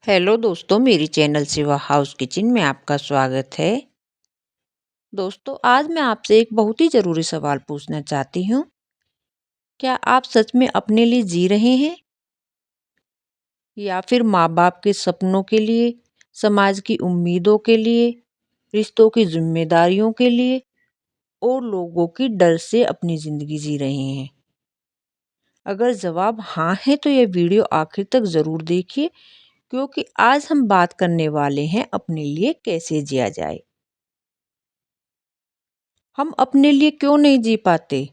Hello दोस्तों, मेरी channel Shiva house kitchen में आपका स्वागत है। दोस्तों, आज मैं आपसे एक बहुत ही ज़रूरी सवाल पूछना चाहती हूँ। क्या आप सच में अपने लिए जी रहे हैं या फिर माँ-बाप के सपनों के लिए, समाज की उम्मीदों के लिए, रिश्तों की ज़िम्मेदारियों के लिए और लोगों की डर से अपनी ज़िंदगी जी रहे हैं? अगर जवाब हाँ है तो ये वीडियो आखिर तक ज़रूर देखिए, क्योंकि आज हम बात करने वाले हैं अपने लिए कैसे जिया जाए। हम अपने लिए क्यों नहीं जी पाते?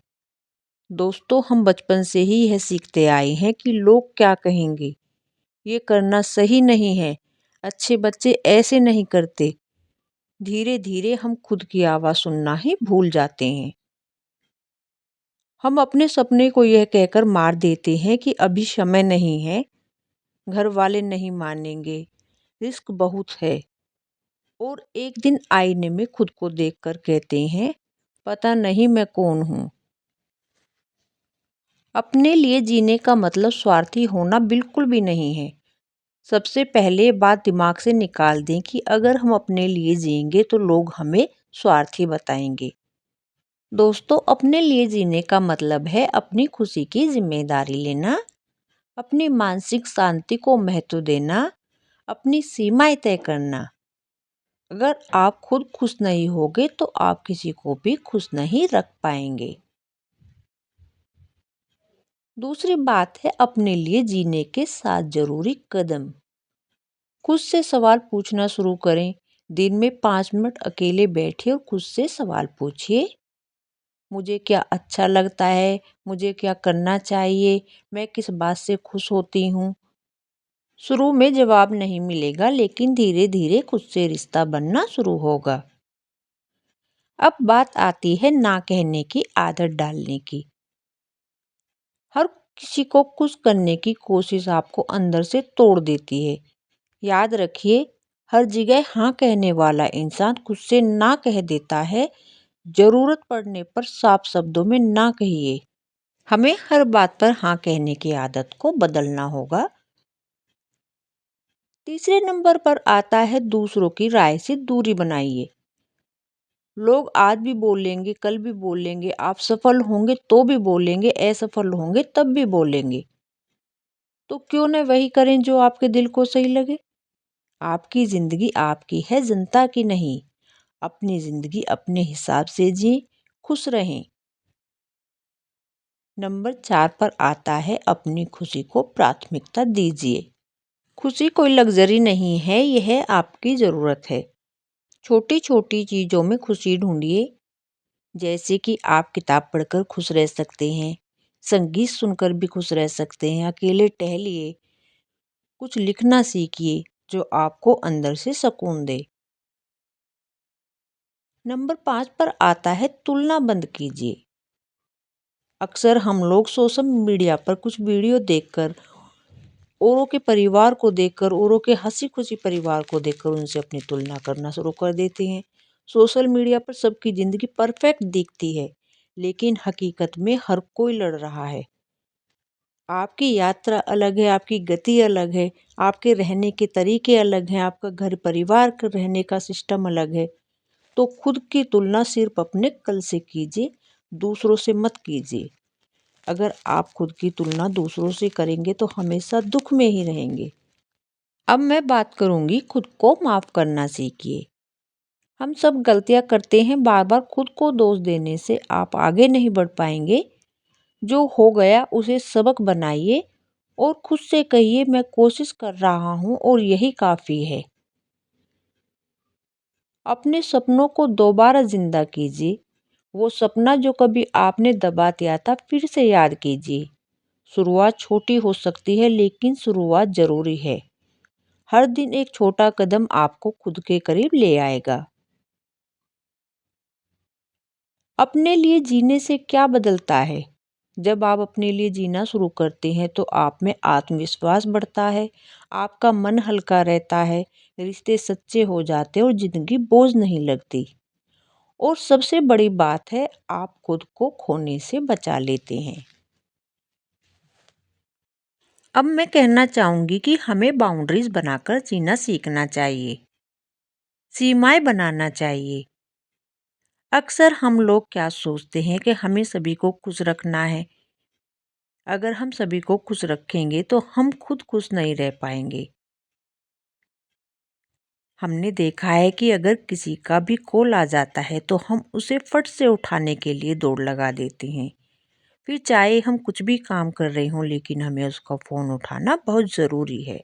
दोस्तों, हम बचपन से ही यह सीखते आए हैं कि लोग क्या कहेंगे, ये करना सही नहीं है, अच्छे बच्चे ऐसे नहीं करते। धीरे धीरे हम खुद की आवाज़ सुनना ही भूल जाते हैं। हम अपने सपने को यह कहकर मार देते हैं कि अभी समय नहीं है, घर वाले नहीं मानेंगे, रिस्क बहुत है। और एक दिन आईने में खुद को देखकर कहते हैं, पता नहीं मैं कौन हूँ। अपने लिए जीने का मतलब स्वार्थी होना बिल्कुल भी नहीं है। सबसे पहले बात दिमाग से निकाल दें कि अगर हम अपने लिए जिएंगे तो लोग हमें स्वार्थी बताएंगे। दोस्तों, अपने लिए जीने का मतलब है अपनी खुशी की जिम्मेदारी लेना, अपनी मानसिक शांति को महत्व देना, अपनी सीमाएं तय करना। अगर आप खुद खुश नहीं होगे तो आप किसी को भी खुश नहीं रख पाएंगे। दूसरी बात है अपने लिए जीने के 7 जरूरी कदम। खुद से सवाल पूछना शुरू करें। दिन में 5 मिनट अकेले बैठिए और खुद से सवाल पूछिए। मुझे क्या अच्छा लगता है? मुझे क्या करना चाहिए? मैं किस बात से खुश होती हूँ? शुरू में जवाब नहीं मिलेगा, लेकिन धीरे धीरे खुद से रिश्ता बनना शुरू होगा। अब बात आती है ना कहने की आदत डालने की। हर किसी को खुश करने की कोशिश आपको अंदर से तोड़ देती है। याद रखिए, हर जगह हाँ कहने वाला इंसान खुद से ना कह देता है। जरूरत पड़ने पर साफ शब्दों में ना कहिए। हमें हर बात पर हाँ कहने की आदत को बदलना होगा। तीसरे नंबर पर आता है दूसरों की राय से दूरी बनाइए। लोग आज भी बोलेंगे, कल भी बोलेंगे, आप सफल होंगे तो भी बोलेंगे, असफल होंगे तब भी बोलेंगे। तो क्यों न वही करें जो आपके दिल को सही लगे। आपकी जिंदगी आपकी है, जनता की नहीं। अपनी जिंदगी अपने हिसाब से जिए, खुश रहें। नंबर 4 पर आता है अपनी खुशी को प्राथमिकता दीजिए। खुशी कोई लग्जरी नहीं है, यह आपकी ज़रूरत है। छोटी छोटी चीज़ों में खुशी ढूंढिए। जैसे कि आप किताब पढ़कर खुश रह सकते हैं, संगीत सुनकर भी खुश रह सकते हैं, अकेले टहलिए, कुछ लिखना सीखिए जो आपको अंदर से सुकून दे। नंबर 5 पर आता है तुलना बंद कीजिए। अक्सर हम लोग सोशल मीडिया पर कुछ वीडियो देखकर, औरों के परिवार को देखकर, औरों के हंसी खुशी परिवार को देखकर उनसे अपनी तुलना करना शुरू कर देते हैं। सोशल मीडिया पर सबकी ज़िंदगी परफेक्ट दिखती है, लेकिन हकीकत में हर कोई लड़ रहा है। आपकी यात्रा अलग है, आपकी गति अलग है, आपके रहने के तरीके अलग हैं, आपका घर परिवार का रहने का सिस्टम अलग है। तो खुद की तुलना सिर्फ अपने कल से कीजिए, दूसरों से मत कीजिए। अगर आप खुद की तुलना दूसरों से करेंगे तो हमेशा दुख में ही रहेंगे। अब मैं बात करूंगी, खुद को माफ करना सीखिए। हम सब गलतियां करते हैं, बार बार खुद को दोष देने से आप आगे नहीं बढ़ पाएंगे। जो हो गया उसे सबक बनाइए और खुद से कहिए, मैं कोशिश कर रहा हूँ और यही काफ़ी है। अपने सपनों को दोबारा जिंदा कीजिए। वो सपना जो कभी आपने दबा दिया था, फिर से याद कीजिए। शुरुआत छोटी हो सकती है, लेकिन शुरुआत जरूरी है। हर दिन एक छोटा कदम आपको खुद के करीब ले आएगा। अपने लिए जीने से क्या बदलता है? जब आप अपने लिए जीना शुरू करते हैं तो आप में आत्मविश्वास बढ़ता है, आपका मन हल्का रहता है, रिश्ते सच्चे हो जाते हैं और जिंदगी बोझ नहीं लगती। और सबसे बड़ी बात है, आप खुद को खोने से बचा लेते हैं। अब मैं कहना चाहूँगी कि हमें बाउंड्रीज बनाकर जीना सीखना चाहिए, सीमाएं बनाना चाहिए। अक्सर हम लोग क्या सोचते हैं कि हमें सभी को खुश रखना है। अगर हम सभी को खुश रखेंगे तो हम खुद खुश नहीं रह पाएंगे। हमने देखा है कि अगर किसी का भी कॉल आ जाता है तो हम उसे फट से उठाने के लिए दौड़ लगा देते हैं। फिर चाहे हम कुछ भी काम कर रहे हों, लेकिन हमें उसका फ़ोन उठाना बहुत ज़रूरी है।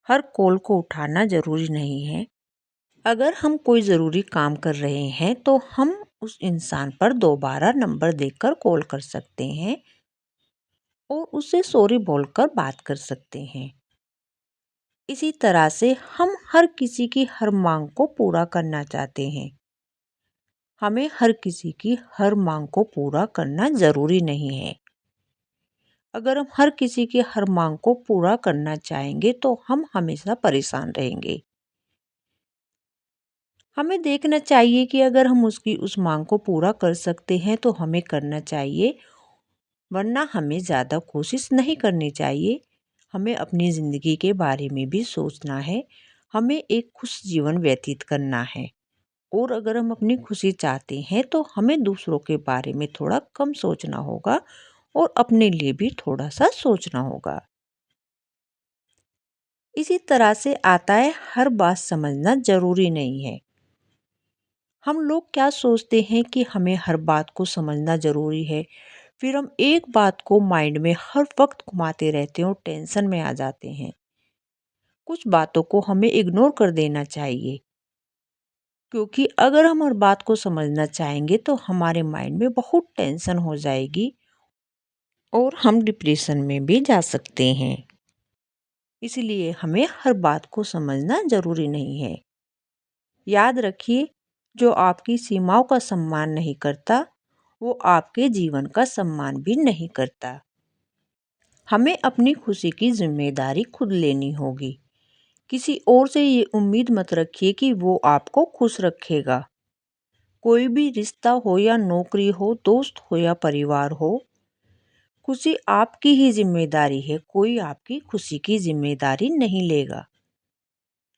हर कॉल को उठाना ज़रूरी नहीं है। अगर हम कोई ज़रूरी काम कर रहे हैं तो हम उस इंसान पर दोबारा नंबर देकर कॉल कर सकते हैं और उससे सॉरी बोलकर बात कर सकते हैं। इसी तरह से हम हर किसी की हर मांग को पूरा करना चाहते हैं। हमें हर किसी की हर मांग को पूरा करना ज़रूरी नहीं है। अगर हम हर किसी की हर मांग को पूरा करना चाहेंगे तो हम हमेशा परेशान रहेंगे। हमें देखना चाहिए कि अगर हम उसकी उस मांग को पूरा कर सकते हैं तो हमें करना चाहिए, वरना हमें ज़्यादा कोशिश नहीं करनी चाहिए। हमें अपनी ज़िंदगी के बारे में भी सोचना है। हमें एक खुश जीवन व्यतीत करना है। और अगर हम अपनी खुशी चाहते हैं तो हमें दूसरों के बारे में थोड़ा कम सोचना होगा और अपने लिए भी थोड़ा सा सोचना होगा। इसी तरह से आता है, हर बात समझना ज़रूरी नहीं है। हम लोग क्या सोचते हैं कि हमें हर बात को समझना ज़रूरी है, फिर हम एक बात को माइंड में हर वक्त घुमाते रहते हैं और टेंशन में आ जाते हैं। कुछ बातों को हमें इग्नोर कर देना चाहिए, क्योंकि अगर हम हर बात को समझना चाहेंगे तो हमारे माइंड में बहुत टेंशन हो जाएगी और हम डिप्रेशन में भी जा सकते हैं। इसलिए हमें हर बात को समझना ज़रूरी नहीं है। याद रखिए, जो आपकी सीमाओं का सम्मान नहीं करता, वो आपके जीवन का सम्मान भी नहीं करता। हमें अपनी खुशी की जिम्मेदारी खुद लेनी होगी। किसी और से ये उम्मीद मत रखिए कि वो आपको खुश रखेगा। कोई भी रिश्ता हो या नौकरी हो, दोस्त हो या परिवार हो, खुशी आपकी ही जिम्मेदारी है। कोई आपकी खुशी की जिम्मेदारी नहीं लेगा।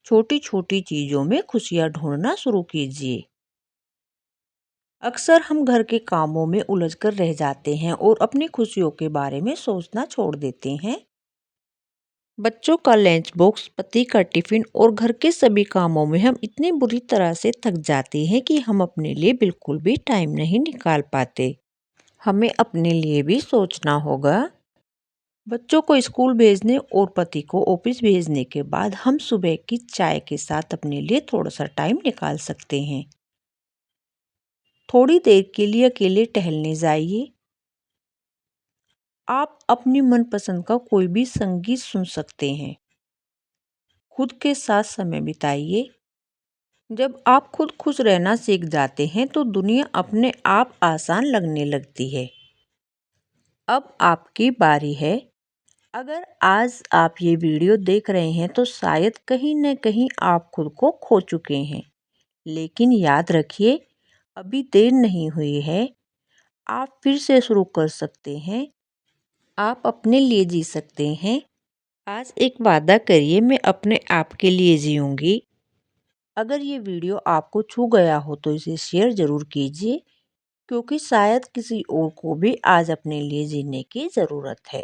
छोटी छोटी चीज़ों में खुशियाँ ढूंढना शुरू कीजिए। अक्सर हम घर के कामों में उलझकर रह जाते हैं और अपनी खुशियों के बारे में सोचना छोड़ देते हैं। बच्चों का लंच बॉक्स, पति का टिफिन और घर के सभी कामों में हम इतनी बुरी तरह से थक जाते हैं कि हम अपने लिए बिल्कुल भी टाइम नहीं निकाल पाते। हमें अपने लिए भी सोचना होगा। बच्चों को स्कूल भेजने और पति को ऑफिस भेजने के बाद हम सुबह की चाय के साथ अपने लिए थोड़ा सा टाइम निकाल सकते हैं। थोड़ी देर के लिए अकेले टहलने जाइए। आप अपनी मनपसंद का कोई भी संगीत सुन सकते हैं। खुद के साथ समय बिताइए। जब आप खुद खुश रहना सीख जाते हैं तो दुनिया अपने आप आसान लगने लगती है। अब आपकी बारी है। अगर आज आप ये वीडियो देख रहे हैं तो शायद कहीं न कहीं आप खुद को खो चुके हैं। लेकिन याद रखिए, अभी देर नहीं हुई है। आप फिर से शुरू कर सकते हैं। आप अपने लिए जी सकते हैं। आज एक वादा करिए, मैं अपने आप के लिए जीऊँगी। अगर ये वीडियो आपको छू गया हो तो इसे शेयर ज़रूर कीजिए, क्योंकि शायद किसी और को भी आज अपने लिए जीने की ज़रूरत है।